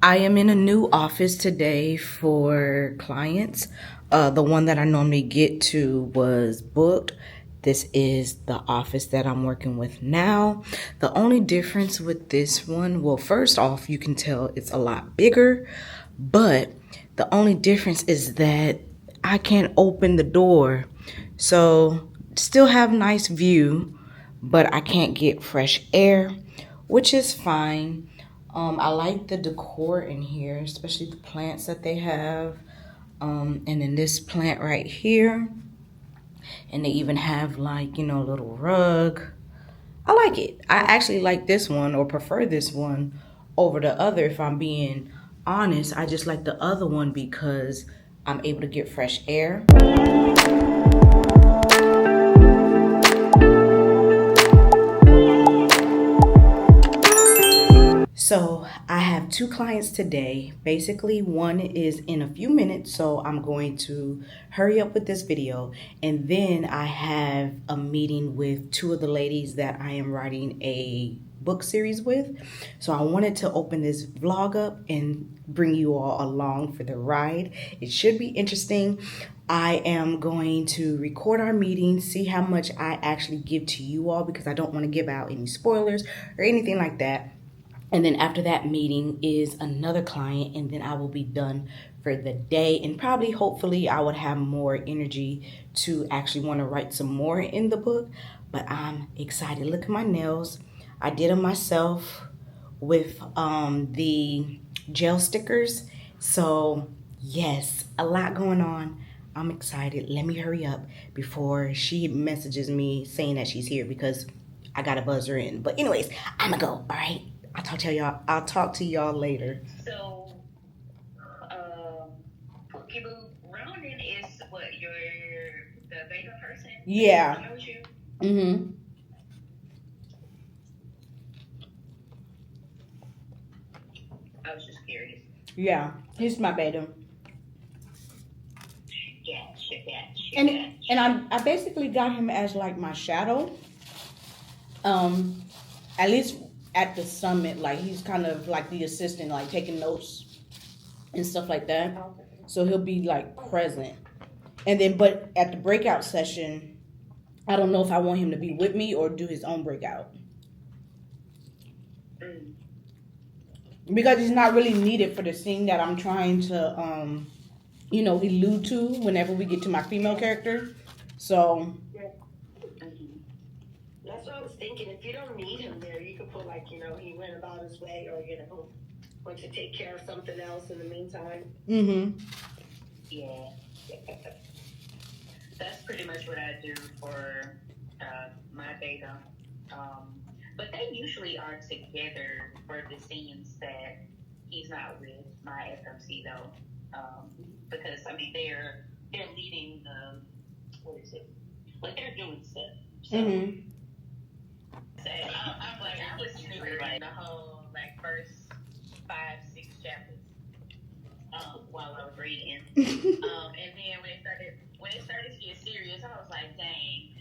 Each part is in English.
I am in a new office today for clients. The one that I normally get to was booked. This is the office that I'm working with now. The only difference with this one, well, first off, you can tell it's a lot bigger, but the only difference is that I can't open the door. So still have nice view, but I can't get fresh air, which is fine. I like the decor in here, especially the plants that they have. And then this plant right here. And they even have like, a little rug. I like it. I actually like this one or prefer this one over the other if I'm being honest. I just like the other one because I'm able to get fresh air. So I have two clients today. Basically, one is in a few minutes, so I'm going to hurry up with this video. And then I have a meeting with two of the ladies that I am writing a book series with. So I wanted to open this vlog up and bring you all along for the ride. It should be interesting. I am going to record our meeting, see how much I actually give to you all because I don't want to give out any spoilers or anything like that. And then after that meeting is another client, and then I will be done for the day. And probably, hopefully, I would have more energy to actually want to write some more in the book. But I'm excited. Look at my nails. I did them myself with the gel stickers. So, yes, a lot going on. I'm excited. Let me hurry up before she messages me saying that she's here because I gotta buzz her in. But anyways, I'ma go, all right? I'll talk to y'all later. So, Ronan is what the beta person? Yeah. I know you. Mm-hmm. I was just curious. Yeah, he's my beta. Gotcha. And I basically got him as like my shadow. At least at the summit, like he's kind of like the assistant, like taking notes and stuff like that. So he'll be like present. And then, but at the breakout session, I don't know if I want him to be with me or do his own breakout. Because he's not really needed for the scene that I'm trying to, allude to whenever we get to my female character. So. That's what I was thinking. If you don't need him there, you could put like, he went about his way or, went to take care of something else in the meantime. Mm-hmm. Yeah. That's pretty much what I do for my beta. But they usually are together for the scenes that he's not with my FMC though. Because they're leading the, what is it? Like they're doing stuff. So. Mm-hmm. I'm like, I was triggering the whole first 5-6 chapters while I was reading. And then when it started to get serious, I was like, dang,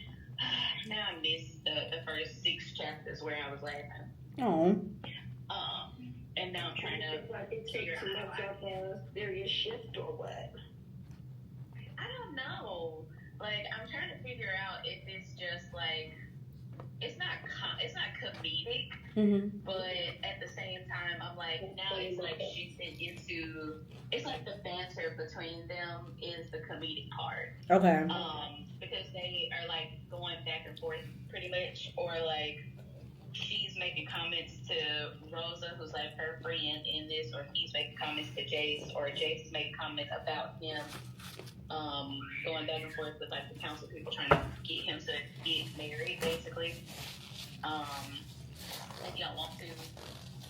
now I missed the first 6 chapters where I was laughing. Oh. And now I'm trying to figure out how a serious shift or what. I don't know. I'm trying to figure out if it's just it's not comedic, mm-hmm. But at the same time, I'm like, now it's shifting into, it's like the banter between them is the comedic part. Okay. Because they are going back and forth pretty much, or she's making comments to Rosa, who's her friend in this, or he's making comments to Jace, or Jace is making comments about him. Going back and forth with the council people trying to get him to get married, basically. And he don't want to.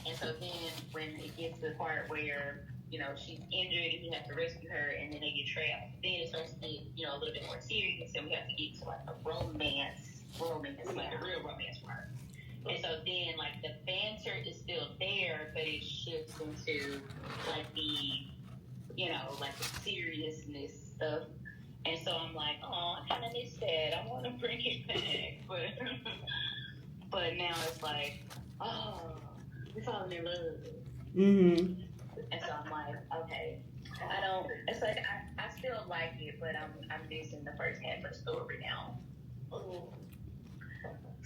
And so then when it gets to the part where, she's injured and he has to rescue her and then they get trapped, then it starts to get, a little bit more serious and we have to get to a romance, a real romance part. And so then the banter is still there, but it shifts into the the seriousness stuff. And so I'm like, oh, I kind of miss that. I want to bring it back. But now it's oh, we're falling in love. Mm-hmm. okay. I don't. It's like I still like it, but I'm missing the first half of the story now. Ooh.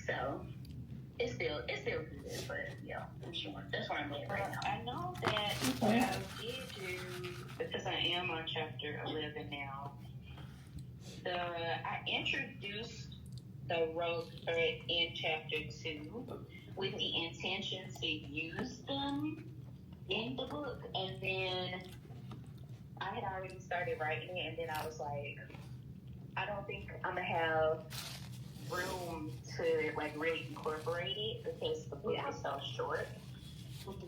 So it's still good, but yeah, that's where I'm at right now. I know that what I did do, because I am on chapter 11 now. I introduced the rogue thread in chapter 2 with the intention to use them in the book, and then I had already started writing it, and then I was like, I don't think I'm gonna have room to like really incorporate it because the book is so short.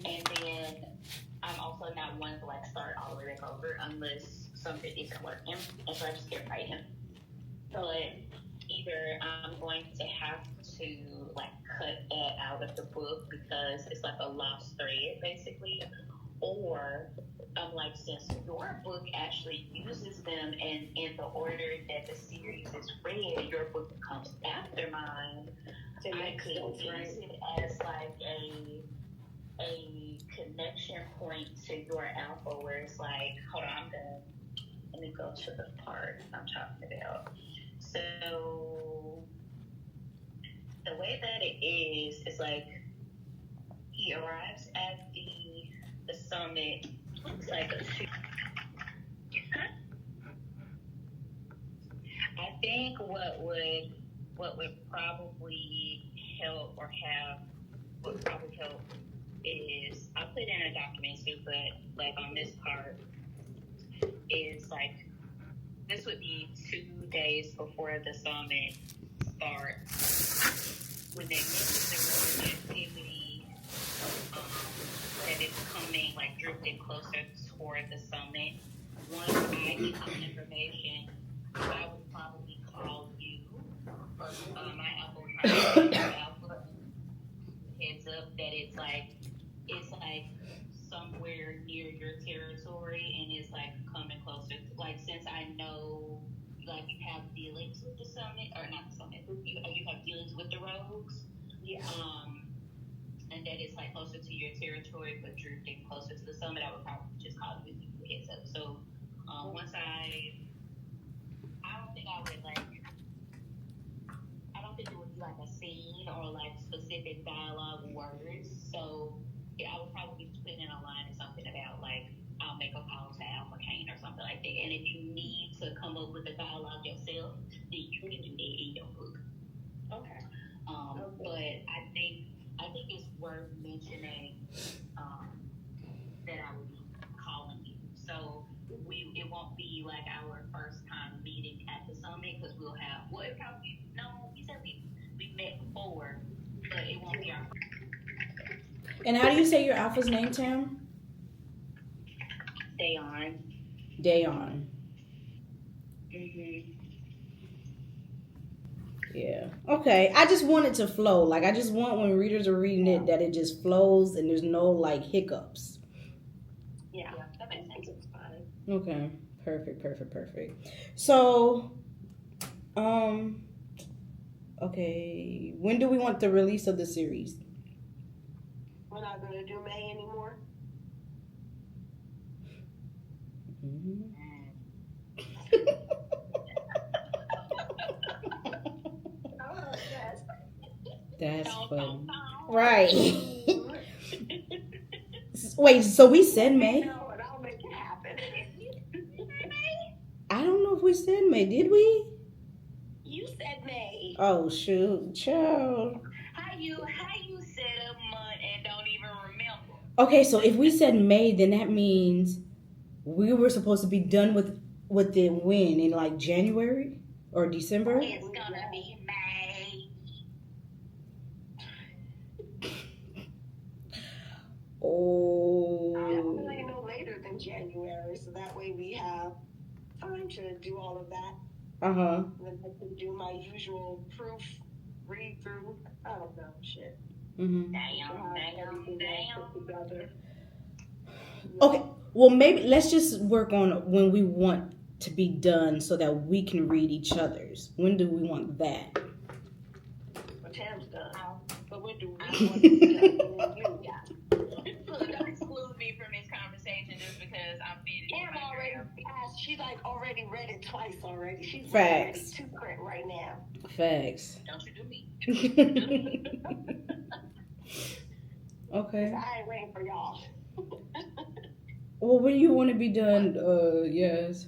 And then I'm also not one to like start all the way back over unless something isn't working, and so I just kept writing. But either I'm going to have to like cut that out of the book because it's like a lost thread basically, or like, since your book actually uses them and in the order that the series is read, your book comes after mine, I could use it as like a connection point to your alpha where it's like, hold on, let me go to the part I'm talking about. So the way that it is like he arrives at the summit. It's like I think what would probably help would probably help is I put in a document too, but like on this part is like this would be 2 days before the summit starts when they mention the activity that is coming like drifting closer toward the summit. Once I get some information, I would probably call you. My alpha would probably heads up that it's like somewhere near your territory and it's like coming closer. Like, since I know like you have dealings with the summit, or not the summit, you have dealings with the rogues. Yeah. And that it's like closer to your territory but drifting closer to the summit, I would probably just call you a heads up. So once I don't think I would like. I don't think it would be like a scene or like specific dialogue words. So yeah, I would probably put in a line or something about like I'll make a call to Alpha Kane or something like that. And if you need to come up with a dialogue yourself, then you can do that in your book. Okay. But I think it's worth mentioning that I would be calling you. So it won't be like our first time meeting at the summit because we'll have it probably we said we met before, but it won't be our first. And how do you say your alpha's name, Tam? Dayon. Dayon. Mhm. Yeah. Okay. I just want it to flow. Like, I just want when readers are reading it that it just flows and there's no like hiccups. Yeah, that makes sense. It's fine. Okay. Perfect. So, okay. When do we want the release of the series? We're not going to do May anymore. Mm-hmm. That's funny. Right. Wait, so we said May? No, and I'll make it happen. I don't know if we said May. Did we? You said May. Oh, shoot. Child. How you set a month and don't even remember? Okay, so if we said May, then that means we were supposed to be done with it when? In like January or December? It's gonna be May. Oh. I'm really no later than January, so that way we have time to do all of that. Uh-huh. And then I can do my usual proof read through. I don't know, shit. Mm-hmm. Damn. Okay, well, maybe let's just work on when we want to be done so that we can read each other's. When do we want that? Well, Tam's done. But when do we want to be done? Don't exclude me from this conversation just because because I've been Cam already passed. She's like already read it twice already. She's Facts. ready to print right now. Facts. Don't you do me. Okay. I ain't waiting for y'all. Well, when you want to be done, yes.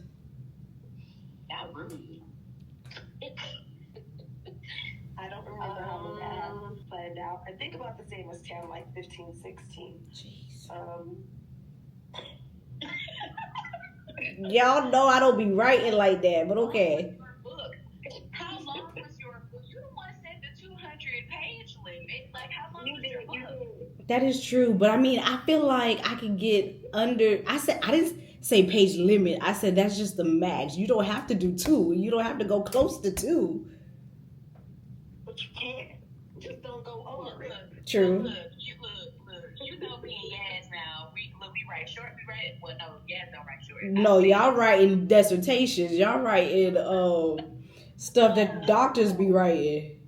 Not really. I don't remember how many I have planned out. I think about the same as Tam, like 15, 16. Jeez. Y'all know I don't be writing like that, but okay. How long was your book? You the one said the 200-page limit. Like, how long was your book? That is true, but I mean, I feel like I could get under. I didn't say page limit. I said that's just the max. You don't have to do 2. You don't have to go close to 2. But you can't. Just don't go over it. True. Look. You know me and Yaz now. We write short. We write. Well, no, Yaz don't write short. No, y'all writing dissertations. Y'all writing stuff that doctors be writing.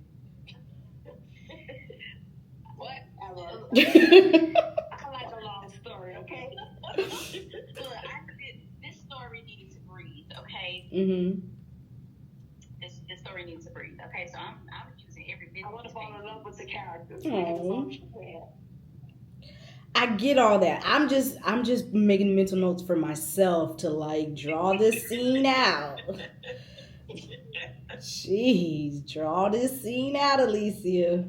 What? I like a long story, okay? Look, this story needed to breathe, okay? Mm-hmm. This story needs to breathe, okay? So I'm using every bit. I want to fall in love with the characters. Aww. I get all that. I'm just making mental notes for myself to like draw this scene out. Jeez, draw this scene out, Alicia.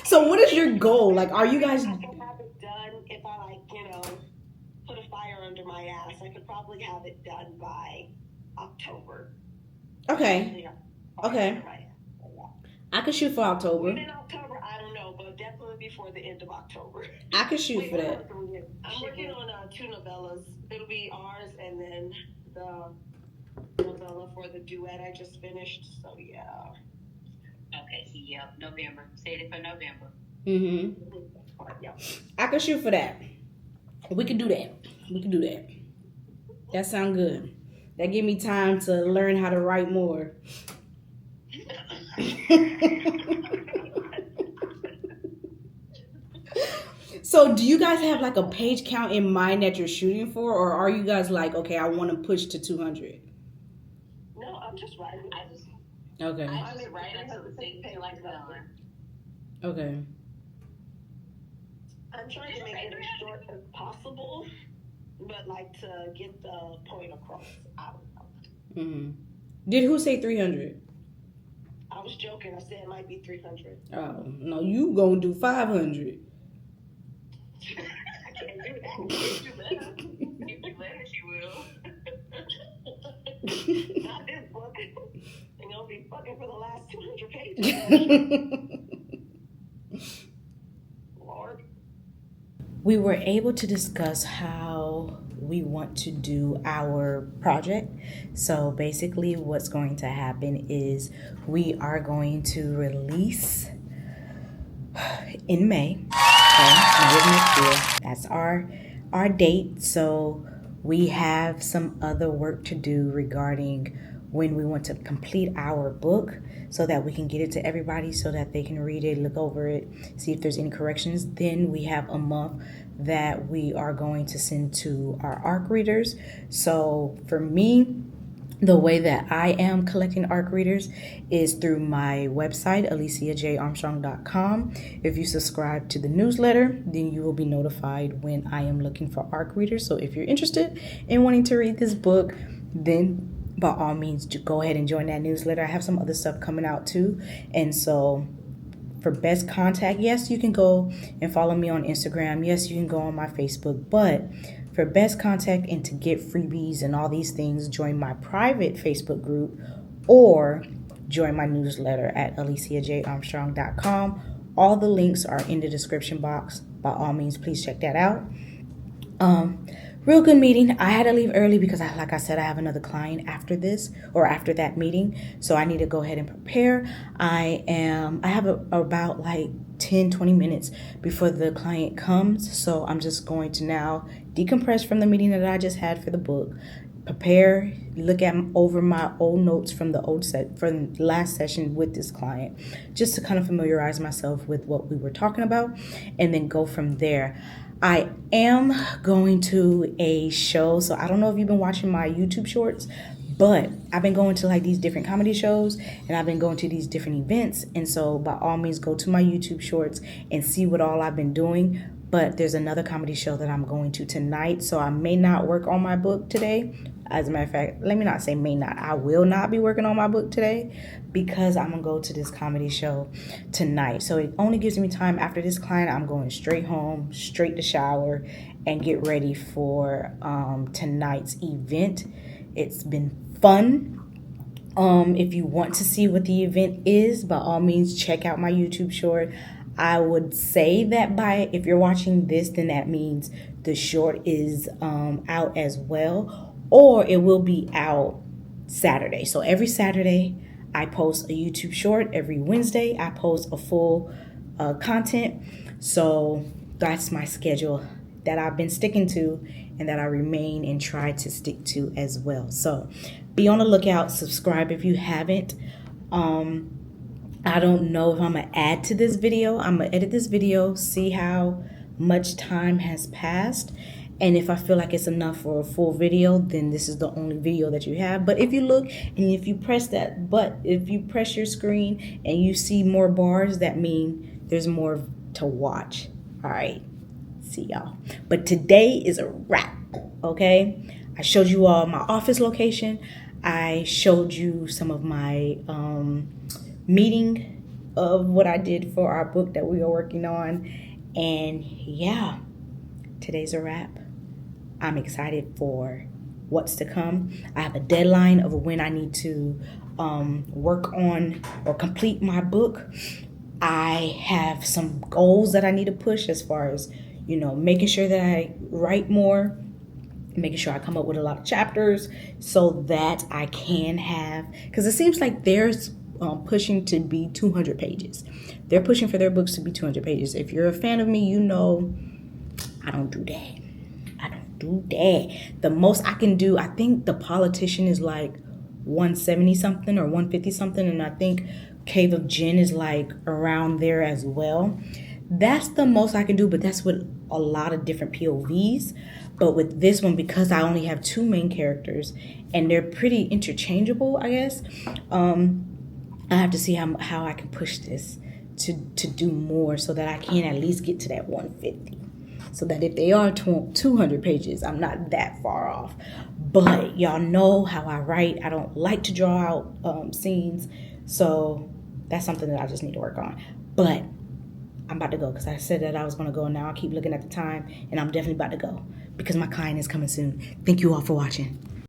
So what is your goal? Like, are you guys... I can have it done if I, like, put a fire under my ass. I could probably have it done by October. Okay. Okay. I could shoot for October. When in October, I don't know, but definitely before the end of October. I could shoot for that. I'm working on 2 novellas. It'll be ours and then the novella for the duet I just finished. So, yeah. Okay, so yeah, November. Set it for November. Mm-hmm. Yeah. I could shoot for that. We could do that. That sounds good. That give me time to learn how to write more. So do you guys have like a page count in mind that you're shooting for, or are you guys like, okay, I want to push to 200? No, I'm just writing. Okay. I just write until the thing like done. Okay. I'm trying to make it as short as possible, but like to get the point across. I don't know. Mm-hmm. Did who say 300? I was joking. I said it might be 300. Oh, no, you gonna do 500. I can't do that. If you let her, she will. Not this book. And you'll be fucking for the last 200 pages. Lord. We were able to discuss how we want to do our project. So basically what's going to happen is we are going to release in May. Okay, May of next year. That's our date. So we have some other work to do regarding when we want to complete our book so that we can get it to everybody so that they can read it, look over it, see if there's any corrections. Then we have a month that we are going to send to our ARC readers. So for me, the way that I am collecting ARC readers is through my website, aliciajarmstrong.com. If you subscribe to the newsletter, then you will be notified when I am looking for ARC readers. So if you're interested in wanting to read this book, then by all means, go ahead and join that newsletter. I have some other stuff coming out too. And so for best contact, yes, you can go and follow me on Instagram. Yes, you can go on my Facebook. But for best contact and to get freebies and all these things, join my private Facebook group or join my newsletter at aliciajarmstrong.com. All the links are in the description box. By all means, please check that out. Real good meeting. I had to leave early because like I said, I have another client after this or after that meeting. So I need to go ahead and prepare. I have about like 10-20 minutes before the client comes. So I'm just going to now decompress from the meeting that I just had for the book, prepare, look at over my old notes from the from last session with this client, just to kind of familiarize myself with what we were talking about, and then go from there. I am going to a show, so I don't know if you've been watching my YouTube shorts, but I've been going to like these different comedy shows, and I've been going to these different events. And so by all means, go to my YouTube shorts and see what all I've been doing. But there's another comedy show that I'm going to tonight, so I may not work on my book today. As a matter of fact, let me not say may not. I will not be working on my book today because I'm going to go to this comedy show tonight. So it only gives me time. After this client, I'm going straight home, straight to shower, and get ready for tonight's event. It's been fun. If you want to see what the event is, by all means, check out my YouTube short. I would say that if you're watching this, then that means the short is out as well, or it will be out Saturday. So every Saturday, I post a YouTube short. Every Wednesday, I post a full content. So that's my schedule that I've been sticking to and that I remain and try to stick to as well. So be on the lookout. Subscribe if you haven't. I don't know if I'm going to add to this video. I'm going to edit this video, see how much time has passed. And if I feel like it's enough for a full video, then this is the only video that you have. But if you look and if you press that button, if you press your screen and you see more bars, that means there's more to watch. All right. See y'all. But today is a wrap. Okay. I showed you all my office location. I showed you some of my meeting of what I did for our book that we are working on. And yeah, today's a wrap. I'm excited for what's to come. I have a deadline of when I need to work on or complete my book. I have some goals that I need to push as far as, making sure that I write more, making sure I come up with a lot of chapters so that I can have, because it seems like there's pushing to be 200 pages. They're pushing for their books to be 200 pages. If you're a fan of me, you know I don't do that. The most I can do, I think The Politician is like 170 something or 150 something, and I think Cave of Gin is like around there as well. That's the most I can do, but that's with a lot of different POVs. But with this one, because I only have two main characters and they're pretty interchangeable, I guess, I have to see how I can push this to do more so that I can at least get to that 150. So that if they are 200 pages, I'm not that far off. But y'all know how I write. I don't like to draw out scenes. So that's something that I just need to work on. But I'm about to go because I said that I was going to go. And now I keep looking at the time. And I'm definitely about to go because my client is coming soon. Thank you all for watching.